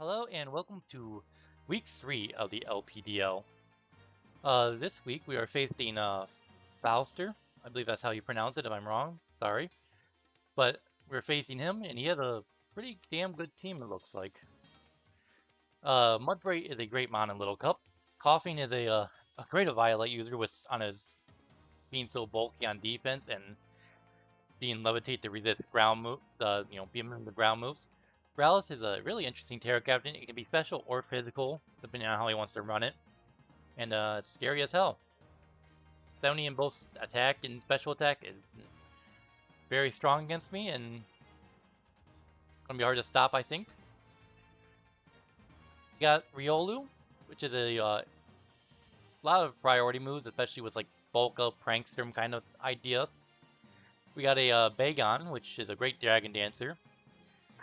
Hello and welcome to week 3 of the LPDL. This week we are facing Fauster. I believe that's how you pronounce it. If I'm wrong, sorry. But we're facing him, and he has a pretty damn good team, it looks like. Mudbray is a great mon in Little Cup. Coughing is a great Violet user with on his being so bulky on defense and being levitate to resist ground move, being in the ground moves. Growlithe is a really interesting Terra Captain. It can be special or physical, depending on how he wants to run it. And it's scary as hell. 70 in both attack and special attack is very strong against me, and gonna be hard to stop, I think. We got Riolu, which is a lot of priority moves, especially with like bulk up, prankster kind of idea. We got a Bagon, which is a great Dragon Dancer.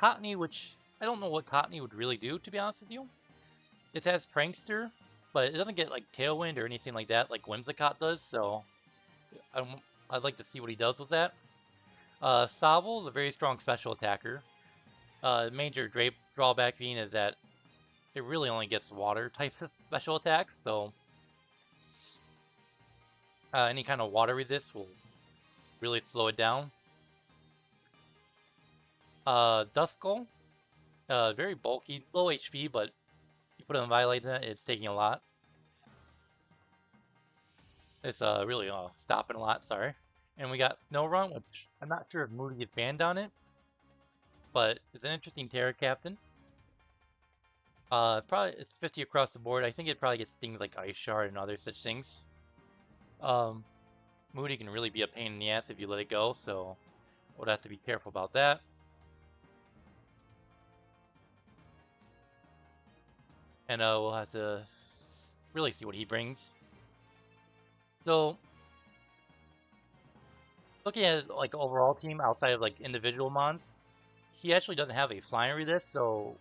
Cottony, which I don't know what Cottony would really do, to be honest with you. It has Prankster, but it doesn't get like Tailwind or anything like that like Whimsicott does, so I'd like to see what he does with that. Sobble is a very strong special attacker. Major drawback being is that it really only gets water type of special attacks, so any kind of water resist will really slow it down. Duskull, very bulky, low HP, but you put on Violate in it, it's taking a lot. It's really stopping a lot, sorry. And we got Snowrun, which I'm not sure if Moody is banned on it, but it's an interesting Terra Captain. It's 50 across the board. I think it probably gets things like Ice Shard and other such things. Moody can really be a pain in the ass if you let it go, so we'll have to be careful about that. And we'll have to really see what he brings. So, looking at his like overall team outside of like individual mons, he actually doesn't have a flying resist, so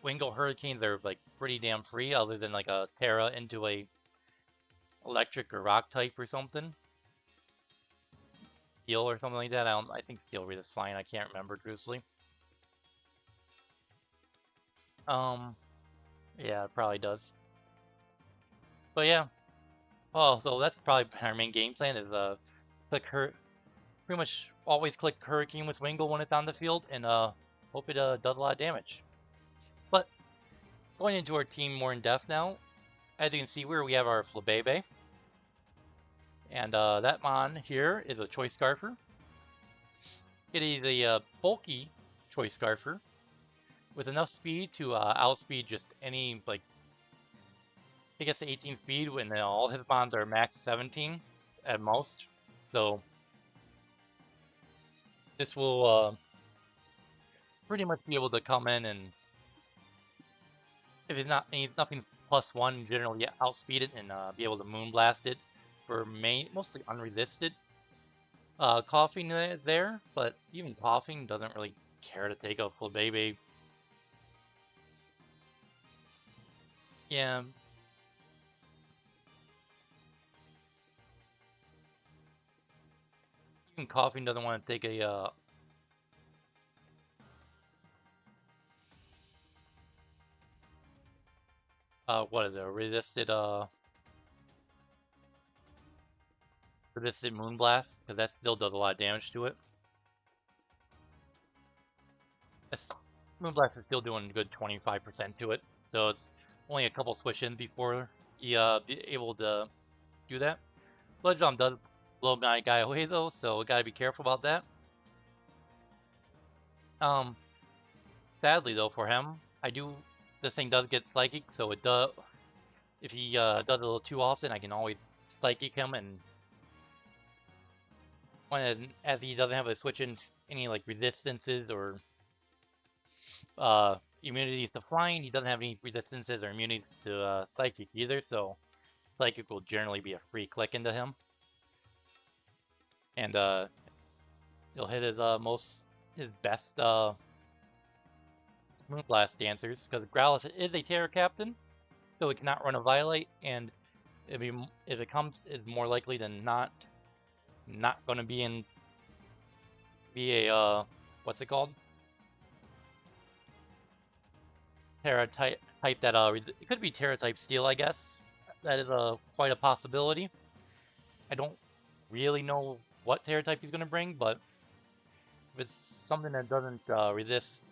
Wingull Hurricanes are like pretty damn free, other than like a Terra into a electric or rock type or something. Steel or something like that. I think Steel resists flying. I can't remember truthfully. Yeah, it probably does. But yeah. Oh, so that's probably our main game plan is click her, pretty much always click Hurricane with Wingull when it's on the field, and hope it does a lot of damage. But going into our team more in depth now, as you can see here, we have our Flabebe. And that mon here is a Choice Scarfer. It is a bulky Choice Scarfer with enough speed to outspeed just any, like, it gets to 18 speed when all his mons are max 17 at most. So this will pretty much be able to come in, and if it's nothing +1, generally outspeed it and be able to Moonblast it for mostly unresisted. Coughing is there, but even Coughing doesn't really care to take a Flabebe. Yeah. Even Coughing doesn't want to take a what is it? A resisted Moonblast, because that still does a lot of damage to it. Moonblast is still doing a good 25% to it, so it's only a couple switch-ins before you be able to do that. Blood Jump does blow my guy away though, so we gotta be careful about that. Sadly though for him, this thing does get Psychic, so it does, if he does it a little too often, I can always Psychic him, and as he doesn't have a switch in any like resistances or immunities to flying, he doesn't have any resistances or immunities to Psychic either, so Psychic will generally be a free click into him. And he'll hit his best Moonblast dancers, because Growlithe is a Terra Captain, so it cannot run a Violate, and if it comes, it's more likely than not going to be a what's it called? Terra type that it could be Terra type Steel, I guess. That is quite a possibility. I don't really know what Terra type he's gonna bring, but if it's something that doesn't resist,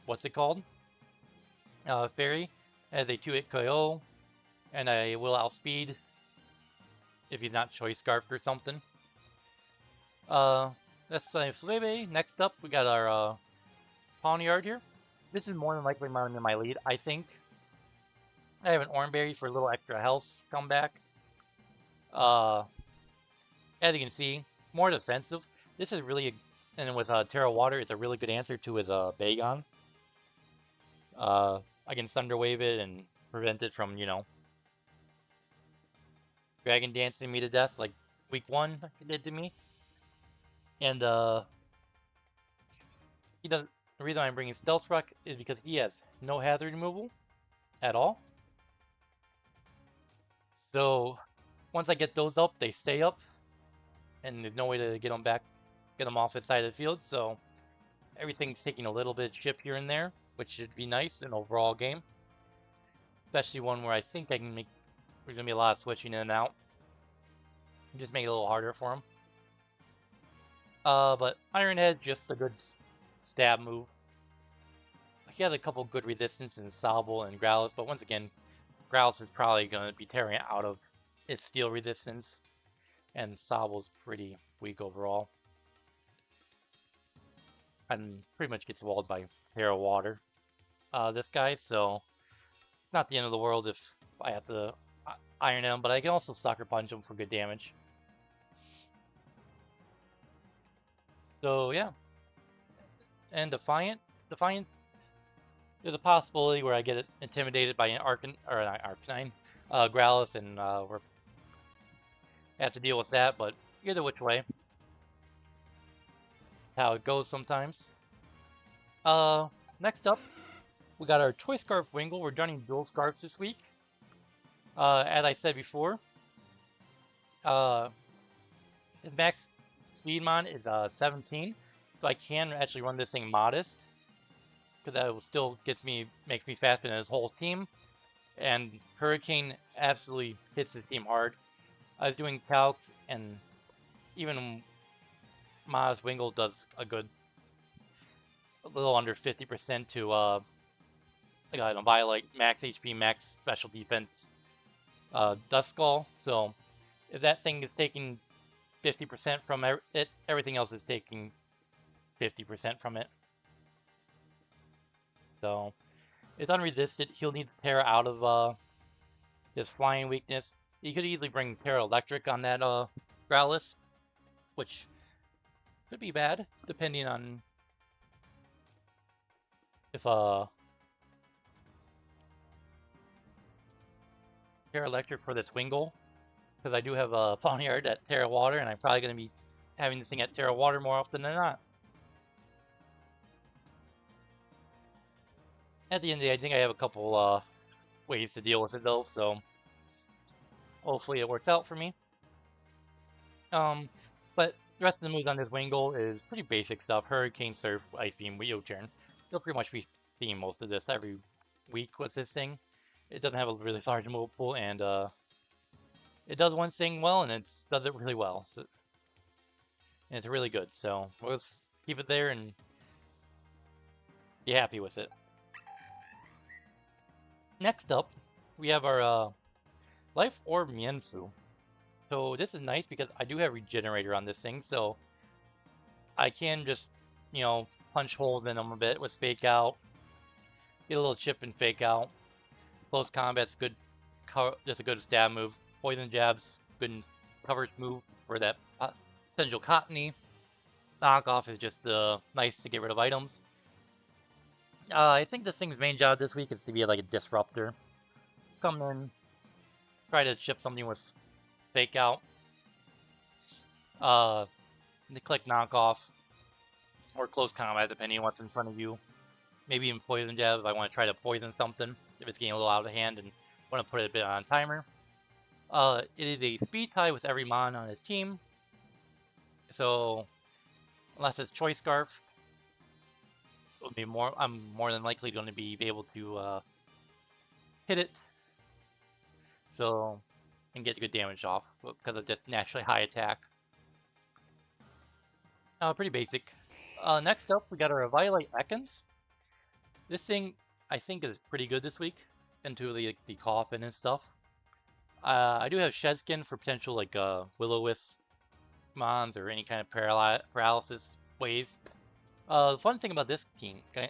what's it called? Fairy as a 2-hit KO, and I will outspeed if he's not Choice Scarfed or something. That's Flabebe. Next up, we got our Pawniard here. This is more than likely my lead, I think. I have an Oranberry for a little extra health comeback. As you can see, more defensive. This is really, and with Terra Water, it's a really good answer to his Bagon. I can Thunder Wave it and prevent it from, Dragon Dancing me to death like week 1 it did to me. And the reason I'm bringing Stealth Rock is because he has no hazard removal at all. So once I get those up, they stay up, and there's no way to get them off his side of the field. So everything's taking a little bit of chip here and there, which should be nice in overall game. Especially one where I think I can make. There's gonna be a lot of switching in and out. Just make it a little harder for him. But Iron Head, just a good stab move. He has a couple good resistance in Sobble and Growlithe, but once again, Growlithe is probably going to be tearing out of its steel resistance, and Sobble's pretty weak overall. And pretty much gets walled by Terra Water, this guy, so it's not the end of the world if I have to Iron him, but I can also Sucker Punch him for good damage. So yeah. And Defiant, there's a possibility where I get intimidated by an Arcanine, Growlithe, and we're have to deal with that. But either which way, that's how it goes sometimes. Next up, we got our Choice Scarf Wingull. We're running dual scarves this week. As I said before, his max Speedmon is 17, so I can actually run this thing modest, because that will still makes me faster than his whole team. And Hurricane absolutely hits his team hard. I was doing calcs, and even Modest Wingull does a little under 50% to Violet, max HP, max special defense, Duskull. So if that thing is taking 50% from it, everything else is taking 50% from it. So it's unresisted. He'll need to Terra out of his flying weakness. You could easily bring Terra Electric on that Growlithe, which could be bad depending on if Terra Electric for this Wingull, because I do have a Pawniard at Terra Water, and I'm probably going to be having this thing at Terra Water more often than not. At the end of the day, I think I have a couple ways to deal with it though, so hopefully it works out for me. But the rest of the moves on this Wingull is pretty basic stuff. Hurricane, Surf, Ice Beam, U-Turn. You'll pretty much be seeing most of this every week with this thing. It doesn't have a really large move pool, and it does one thing well, and it does it really well. So, and it's really good, so let's keep it there and be happy with it. Next up, we have our Life Orb Mienfoo. So this is nice because I do have Regenerator on this thing, so I can just, punch holes in them a bit with Fake Out, get a little chip and Fake Out. Close Combat's good, just a good stab move. Poison Jab's good coverage move for that potential Cottony. Knockoff is just nice to get rid of items. I think this thing's main job this week is to be like a disruptor. Come in, try to chip something with Fake Out. Click Knockoff or Close Combat, depending on what's in front of you. Maybe even Poison Jab if I want to try to poison something if it's getting a little out of hand and want to put it a bit on timer. It is a speed tie with every mon on his team. So unless it's Choice Scarf, I'm more than likely going to be able to hit it, so and get good damage off because of just naturally high attack. Pretty basic. Next up, we got our Violate Ekans. This thing, I think, is pretty good this week into the coffin and stuff. I do have Shed Skin for potential like Will-O-Wisp mons or any kind of paralysis ways. The fun thing about this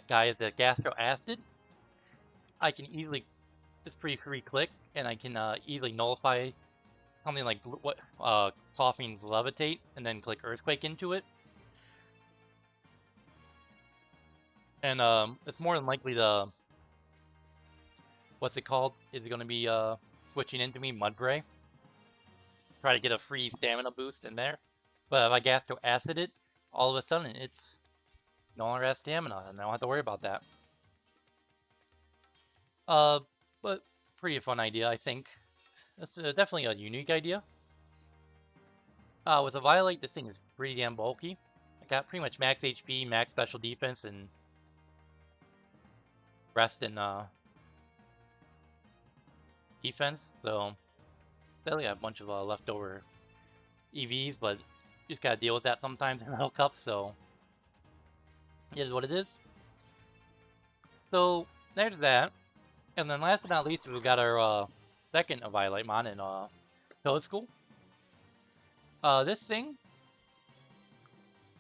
guy is that Gastro Acid, I can easily, it's pretty free click, and I can easily nullify something like what Coughing's Levitate, and then click Earthquake into it. And it's more than likely the, what's it called? Is it going to be switching into me Mudbray? Try to get a free stamina boost in there. But if I Gastro Acid it, all of a sudden it's no longer has stamina, and I don't have to worry about that. But pretty fun idea, I think. It's definitely a unique idea. With a Violate, this thing is pretty damn bulky. I got pretty much max HP, max special defense, and rest in defense. So definitely have a bunch of leftover EVs, but you just gotta deal with that sometimes in Metal Cup. So it is what it is. So there's that. And then last but not least, we've got our second Violate mon in Toad School. This thing,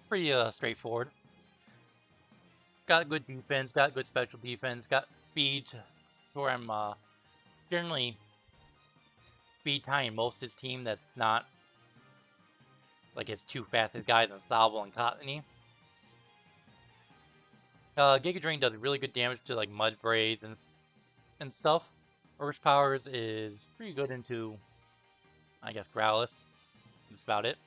pretty straightforward. Got good defense, got good special defense, got speed where I'm generally speed tying most of his team that's not like his two fastest guys in Salvo and Cottony. Giga Drain does really good damage to like Mudbrays and stuff. Urge Powers is pretty good into, I guess, Growlithe. That's about it.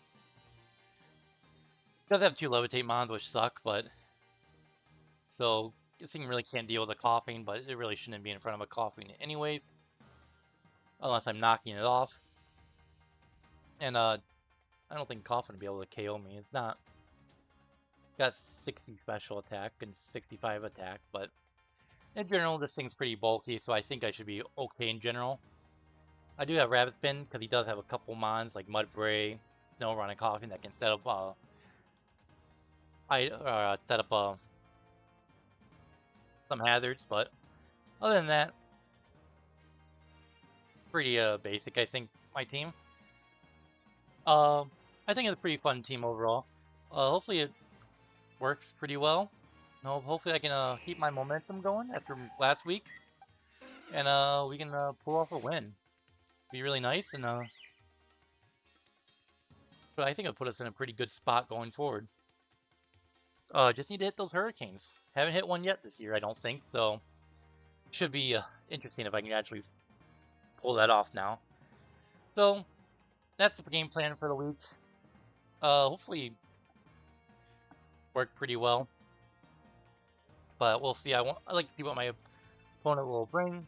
Does have two Levitate mons, which suck, but so this thing really can't deal with a Coughing, but it really shouldn't be in front of a Coughing anyway, unless I'm knocking it off. And I don't think Coughing will be able to KO me. It's not. Got 60 special attack and 65 attack, but in general, this thing's pretty bulky, so I think I should be okay in general. I do have Rabbit Spin, because he does have a couple mons, like Mudbray, Snow and Coughing, that can set up some hazards, but other than that, pretty basic, I think, my team. I think it's a pretty fun team overall. Hopefully it works pretty well. Hopefully I can keep my momentum going after last week, and we can pull off a win. Be really nice, and but I think it'll put us in a pretty good spot going forward. Just need to hit those hurricanes. Haven't hit one yet this year, I don't think, so should be interesting if I can actually pull that off now. So that's the game plan for the week. Hopefully work pretty well, but we'll see. I'd like to see what my opponent will bring,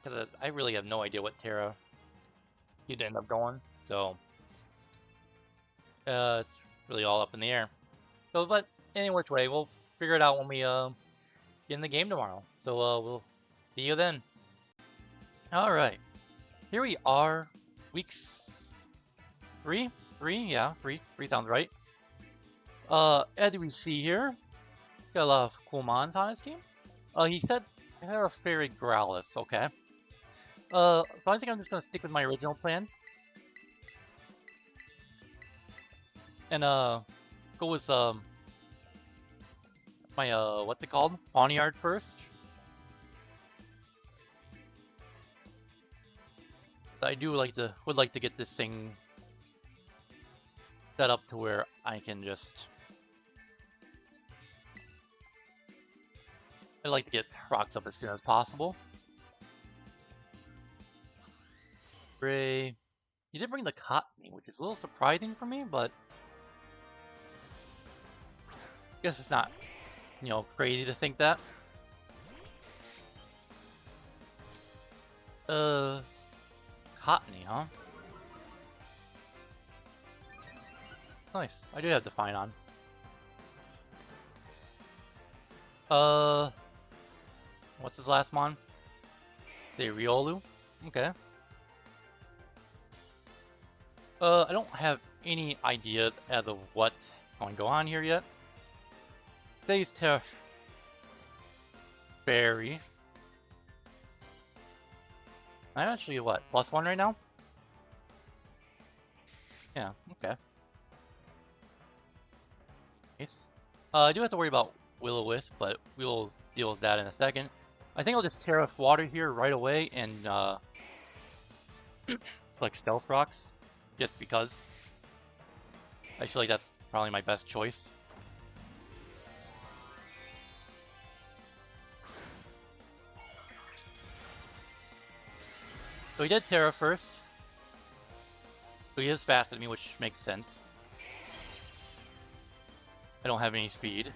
because I really have no idea what Terra he'd end up going. So it's really all up in the air. So, but any which way, we'll figure it out when we get in the game tomorrow. So we'll see you then. All right, here we are, weeks 3. Yeah, three sounds right. As we see here, he's got a lot of cool mons on his team. He said Terra Fairy Growlithe. Okay. So I think I'm just gonna stick with my original plan. And go with my what's it called? Pawniard first. I do would like to get this thing set up to where I can just, I'd like to get rocks up as soon as possible. Ray, you did bring the Cottony, which is a little surprising for me, but I guess it's not, crazy to think that. Cottony, huh? Nice. I do have Define on. What's his last mon? The Riolu. Okay. I don't have any idea as of what's going to go on here yet. Phase Test Berry. I'm actually what, +1 right now? Yeah, okay. Nice. I do have to worry about Will-O-Wisp, but we'll deal with that in a second. I think I'll just tear off water here right away and like Stealth Rocks, just because. I feel like that's probably my best choice. So he did Terra first. So he is faster than me, which makes sense. I don't have any speed.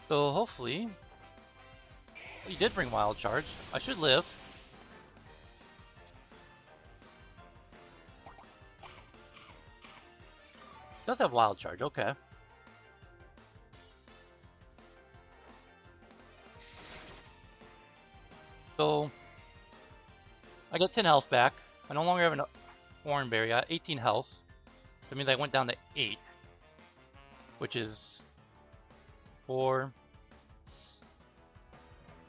So hopefully, he did bring Wild Charge. I should live. Does have Wild Charge, okay. So I get 10 health back. I no longer have an Oranberry. I got 18 health. That means I went down to 8, which is 4.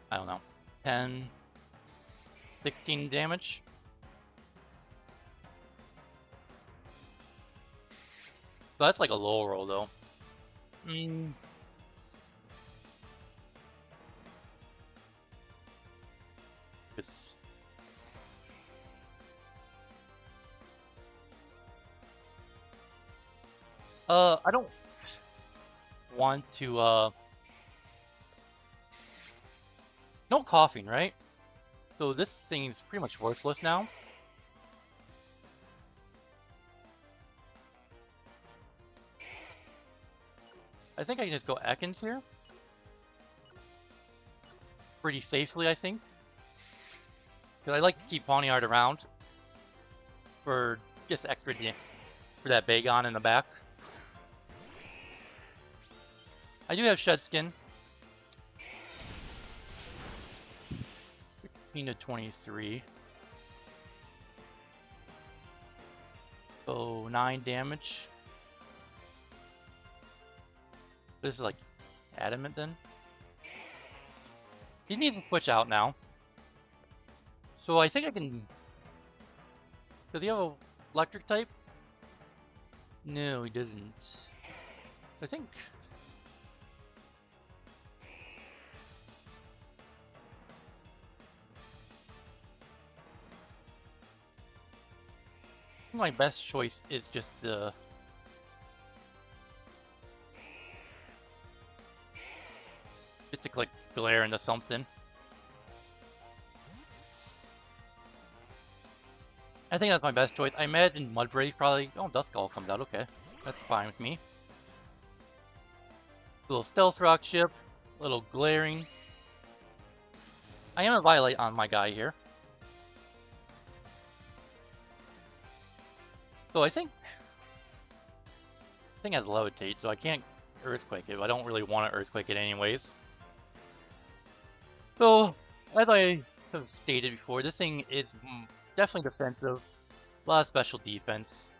I don't know, 10, 16 damage. So that's like a low roll though. It's... I don't want to, no coughing, right? So this seems pretty much worthless now. I think I can just go Ekans here. Pretty safely, I think. Because I like to keep Pawniard around for just extra for that Bagon in the back. I do have Shed Skin. 15 to 23. So 9 damage. This is like adamant then. He needs to switch out now. So I think I can... Does he have a electric type? No, he doesn't. I think... my best choice is just the... just to click glare into something. I think that's my best choice. I imagine Mudbray probably... Oh, Duskull comes out, okay. That's fine with me. Little Stealth Rock ship, little glaring. I am a Violate on my guy here. So I think it has Levitate, so I can't Earthquake it. I don't really want to Earthquake it anyways. So, as I have stated before, this thing is definitely defensive. A lot of special defense.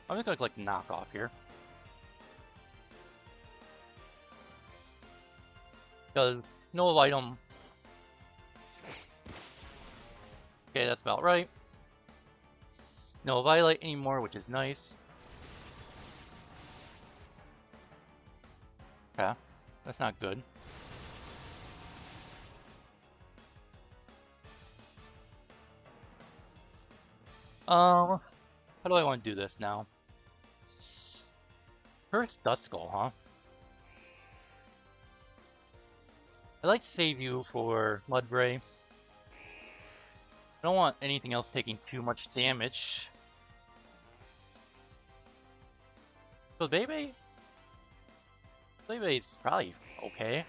I'm just gonna like knock off here. Because no item. Okay, that's about right. No Violate anymore, which is nice. Okay, that's not good. How do I want to do this now? First Duskull, huh? I'd like to save you for Mudbray. I don't want anything else taking too much damage. So Flabebe? Flabebe's probably okay.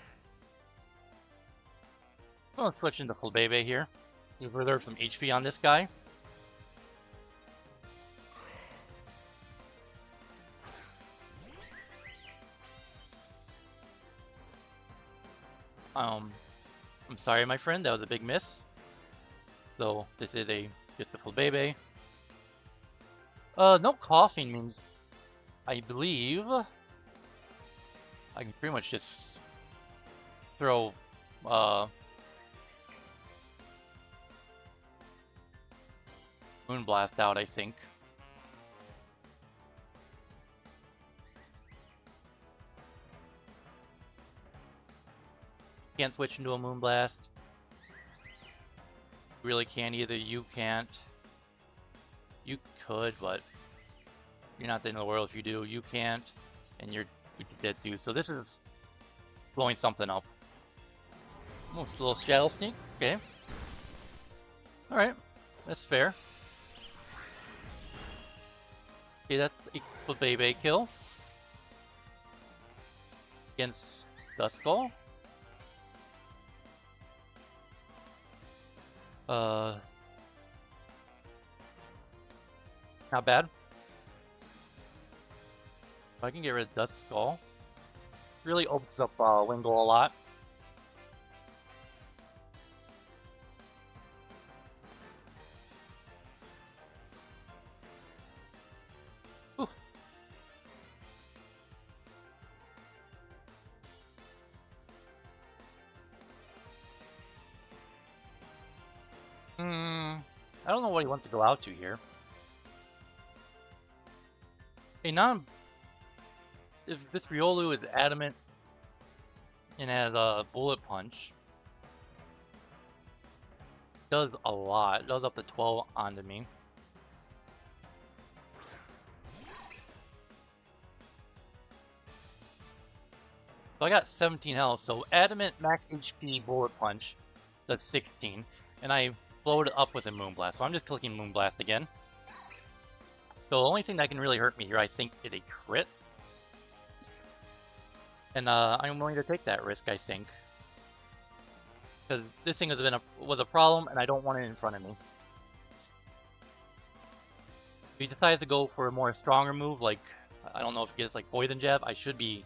I'm gonna switch into Flabebe here. We reserve some HP on this guy. I'm sorry, my friend, that was a big miss. So this is just a Flabebe. No coughing means, I believe, I can pretty much just throw Moonblast out, I think. Can't switch into a Moonblast. Really can't either. You can't. You could, but you're not the end of the world if you do. You can't, and you're dead too. So this is blowing something up. Almost a little Shadow Sneak. Okay. Alright. That's fair. Okay, that's the Bebe kill. Against Duskull. Not bad. If I can get rid of Duskull, really opens up Wingull a lot. Whew. I don't know what he wants to go out to here. Hey, if this Riolu is adamant and has a bullet punch, does a lot. It does up to 12 onto me. So I got 17 health, so adamant max HP bullet punch does 16, and I blowed it up with a Moonblast, so I'm just clicking Moonblast again. So the only thing that can really hurt me here, I think, is a crit. And I'm willing to take that risk, I think. Because this thing was a problem, and I don't want it in front of me. If he decides to go for a more stronger move, like, I don't know if he gets like Poison Jab, I should be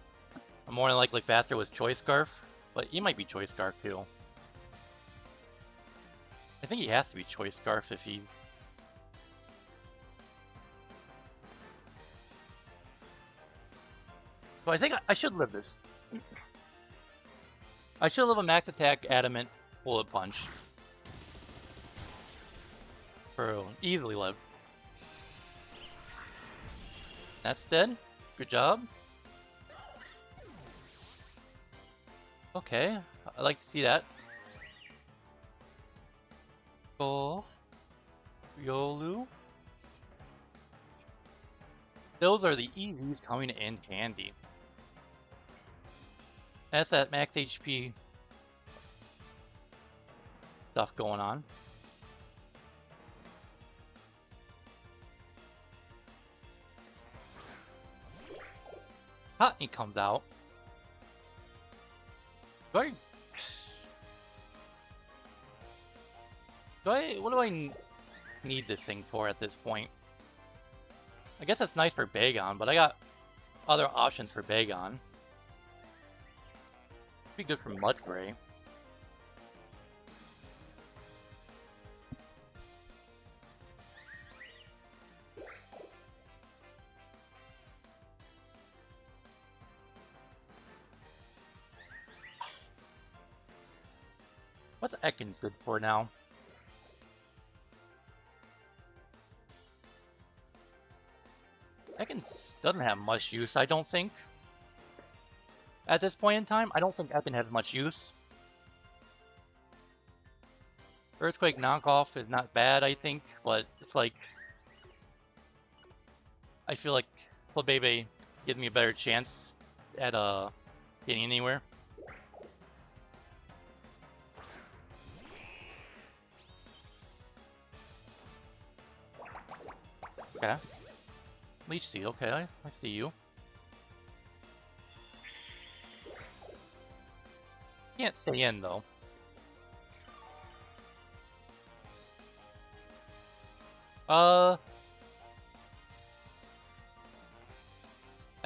more than likely faster with Choice Scarf. But he might be Choice Scarf too. I think he has to be Choice Scarf if he... So I think I should live this. I should live a max attack adamant bullet punch. Easily live. That's dead. Good job. Okay, I like to see that. Go. Riolu. Those are the EVs coming in handy. That's that max HP stuff going on. He comes out. What do I need this thing for at this point? I guess it's nice for Bagon, but I got other options for Bagon. Be good for Mudbray. What's Ekans good for now? Ekans doesn't have much use, I don't think. At this point in time, I don't think Ekin has much use. Earthquake knockoff is not bad, I think, but it's like... I feel like Flabebe gives me a better chance at getting anywhere. Okay. Leech Seed, okay, I see you. Can't stay in though. I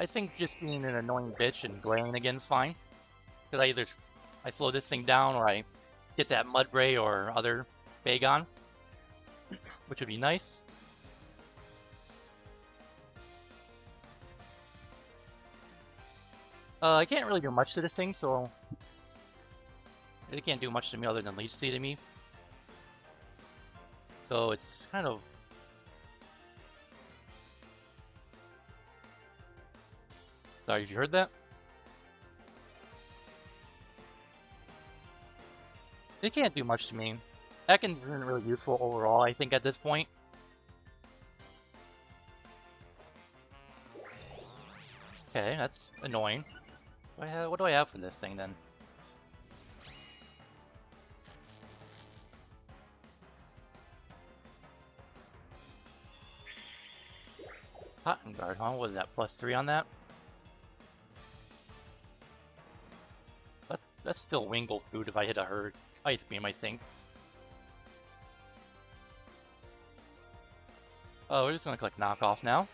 think just being an annoying bitch and glaring again is fine. Because I slow this thing down or I get that Mudbray or other Bagon, which would be nice. I can't really do much to this thing, so it can't do much to me other than Leech Seed to me. So it's kind of... Sorry, you heard that? It can't do much to me. Ekans isn't really useful overall, I think, at this point. Okay, that's annoying. What do I have for this thing, then? Cotton Guard, huh? What is that, +3 on that? That's still Wingull food if I hit a herd. Ice Beam, I think. Oh, we're just gonna click Knockoff now.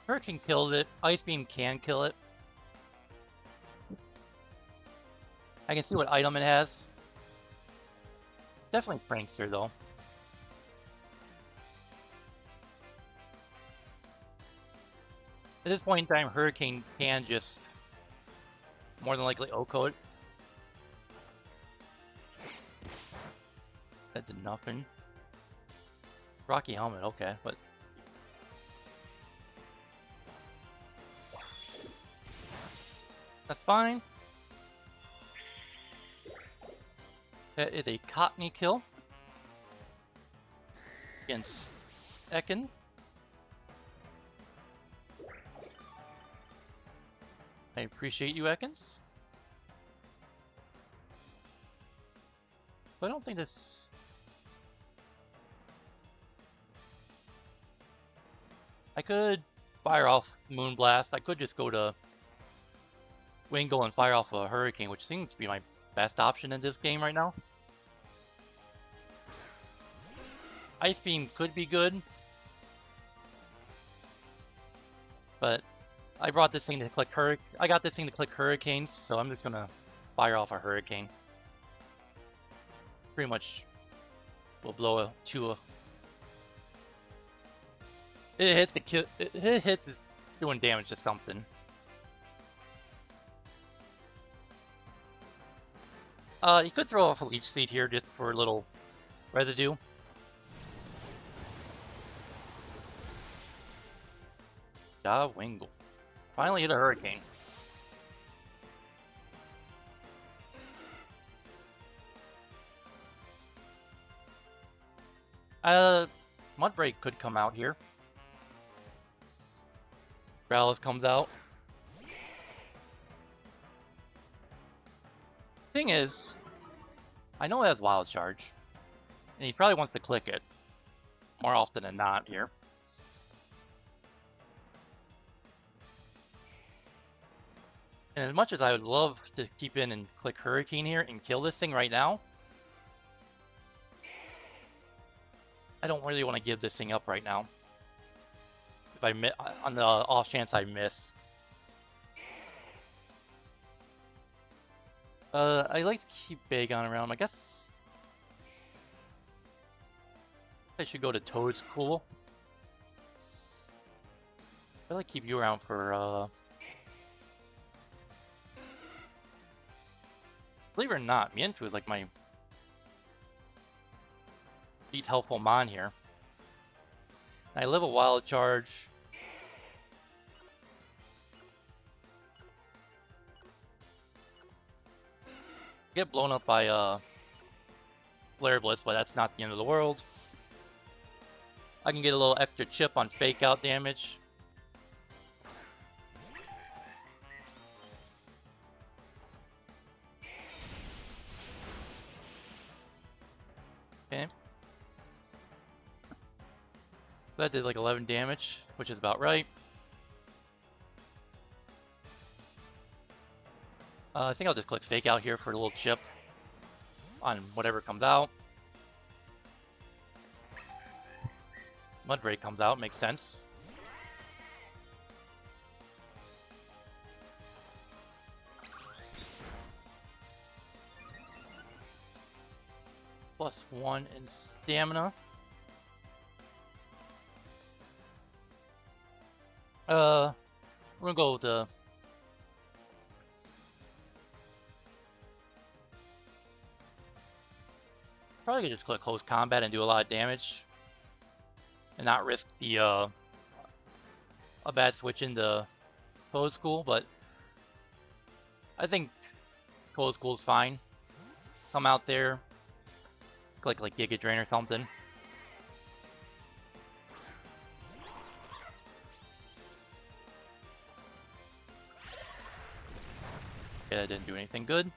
Hurricane killed it. Ice Beam can kill it. I can see what item it has. Definitely Prankster, though. At this point in time, Hurricane can just more than likely OHKO it. That did nothing. Rocky Helmet, okay, but... That's fine. That is a Cottony kill. Against Ekans. I appreciate you, Ekans. But I don't think this... I could fire off Moonblast. I could just go to Wingull and fire off a Hurricane, which seems to be my best option in this game right now. Ice Beam could be good, but I brought this thing to click I got this thing to click Hurricanes, so I'm just gonna fire off a Hurricane. Pretty much will blow a 2. It hits the kill. It hits doing damage to something. You could throw off a Leech Seed here just for a little residue. Wingull. Finally hit a Hurricane. Mudbray could come out here. Growlithe comes out. Thing is, I know it has Wild Charge, and he probably wants to click it more often than not here. And as much as I would love to keep in and click Hurricane here and kill this thing right now, I don't really want to give this thing up right now. If I miss, on the off chance I miss. I like to keep Bagon around. I guess I should go to Toad's Cool. I like to keep you around for believe it or not, Mewtwo is like my least helpful mon here. I live a Wild Charge. Get blown up by Flare Blitz, but that's not the end of the world. I can get a little extra chip on Fake Out damage. Okay. That did like 11 damage, which is about right. I think I'll just click Fake Out here for a little chip on whatever comes out. Mudrake comes out, makes sense. +1 in stamina. We're gonna go with the probably could just click close combat and do a lot of damage and not risk the a bad switch into code school, but I think code school is fine. Come out there, click like Giga Drain or something. Yeah, that didn't do anything good.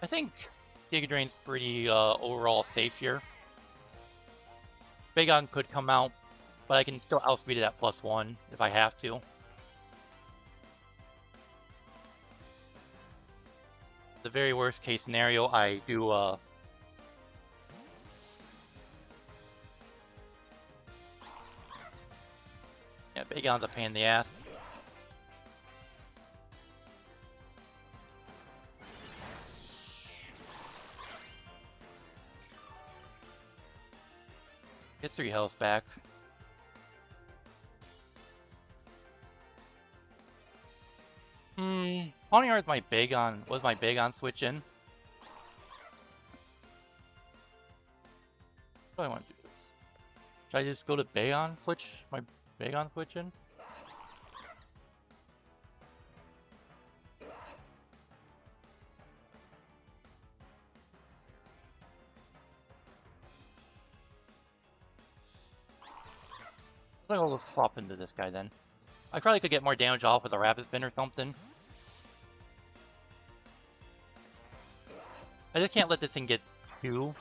I think Giga Drain's pretty overall safe here. Bagon could come out, but I can still outspeed it at +1 if I have to. The very worst case scenario, I do yeah, Bagon's a pain in the ass. Get 3 health back. Pawniard was my Bagon switch in. What do I want to do this? Should I just go to Bagon switch my Bagon switch in? I think I'll just swap into this guy then. I probably could get more damage off with a Rapid Spin or something. I just can't let this thing get too...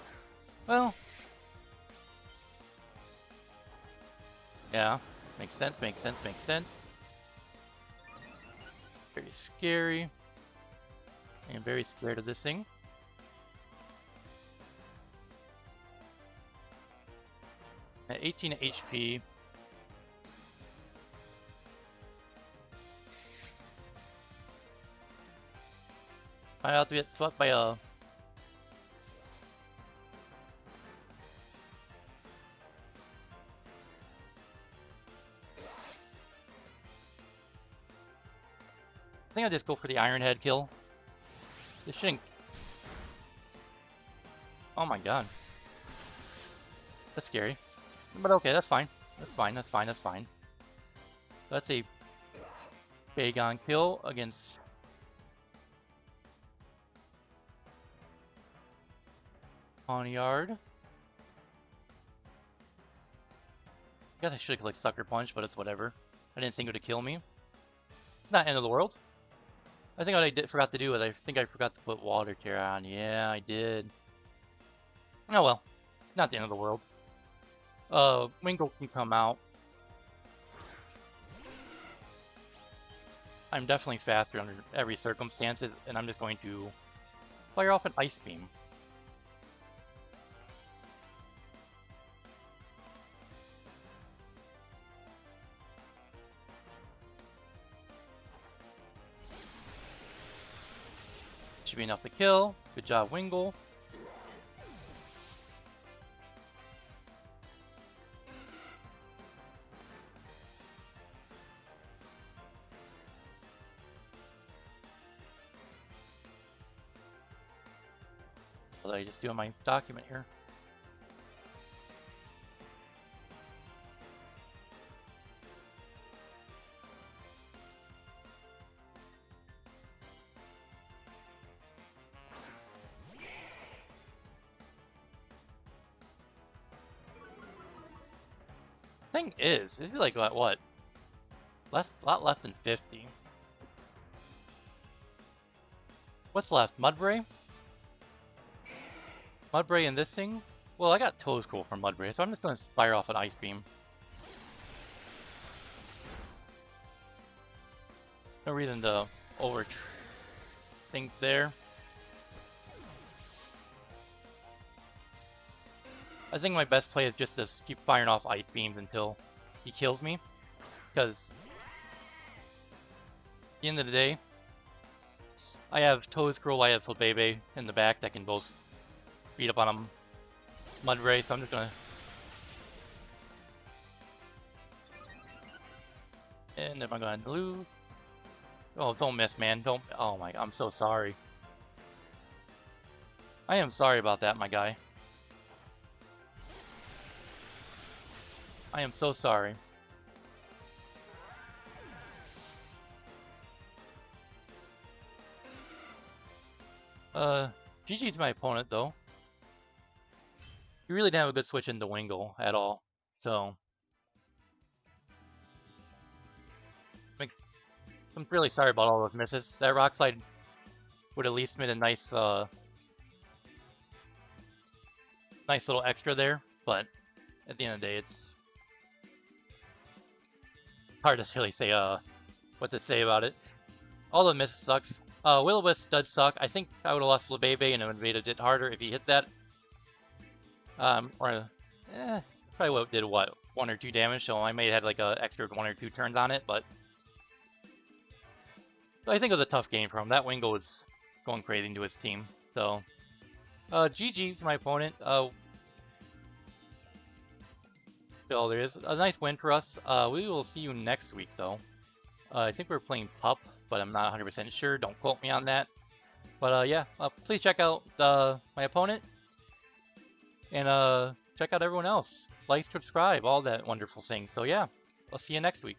Well... Yeah, makes sense, makes sense, makes sense. Very scary. I am very scared of this thing. At 18 HP... I have to get swept by a... I think I'll just go for the Iron Head kill. This shouldn't... Oh my god. That's scary. But okay, that's fine. That's fine, that's fine, that's fine. That's a Bagon kill against... Pawniard. I guess I should have clicked Sucker Punch, but it's whatever. I didn't think it would kill me. Not end of the world. I think what I forgot to do is I forgot to put Water Tear on. Yeah, I did. Oh well. Not the end of the world. Wingull can come out. I'm definitely faster under every circumstance, and I'm just going to fire off an Ice Beam. Should be enough to kill. Good job, Wingull. What did I just do on my document here? Thing is, it's like what? A lot less than 50. What's left? Mudbray? Mudbray and this thing? Well, I got Toescroll from Mudbray, so I'm just gonna fire off an Ice Beam. No reason to overthink there. I think my best play is just to keep firing off Ice Beams until he kills me. Because at the end of the day, I have Toescroll, I have Flabebe in the back that can both beat up on him. Mudbray, so I'm just gonna... And am I gonna lose? Oh, don't miss, man. Don't... Oh my... I'm so sorry. I am sorry about that, my guy. I am so sorry. GG to my opponent, though. He really didn't have a good switch into Wingull at all, so... I'm really sorry about all those misses. That Rock Slide would at least made a nice, nice little extra there, but at the end of the day, it's hard to really say, what to say about it. All the misses sucks. Will-O-Wisp does suck. I think I would have lost Flabebe and it would have made it harder if he hit that. Probably would have did, what, 1 or 2 damage, so I may have had like a extra 1 or 2 turns on it, but I think it was a tough game for him. That Wingull was going crazy into his team. So, GG's my opponent. Well, there is a nice win for us. We will see you next week, though. I think we're playing Pup, but I'm not 100% sure. Don't quote me on that. But yeah, please check out my opponent. And check out everyone else. Like, subscribe, all that wonderful things. So yeah, I'll see you next week.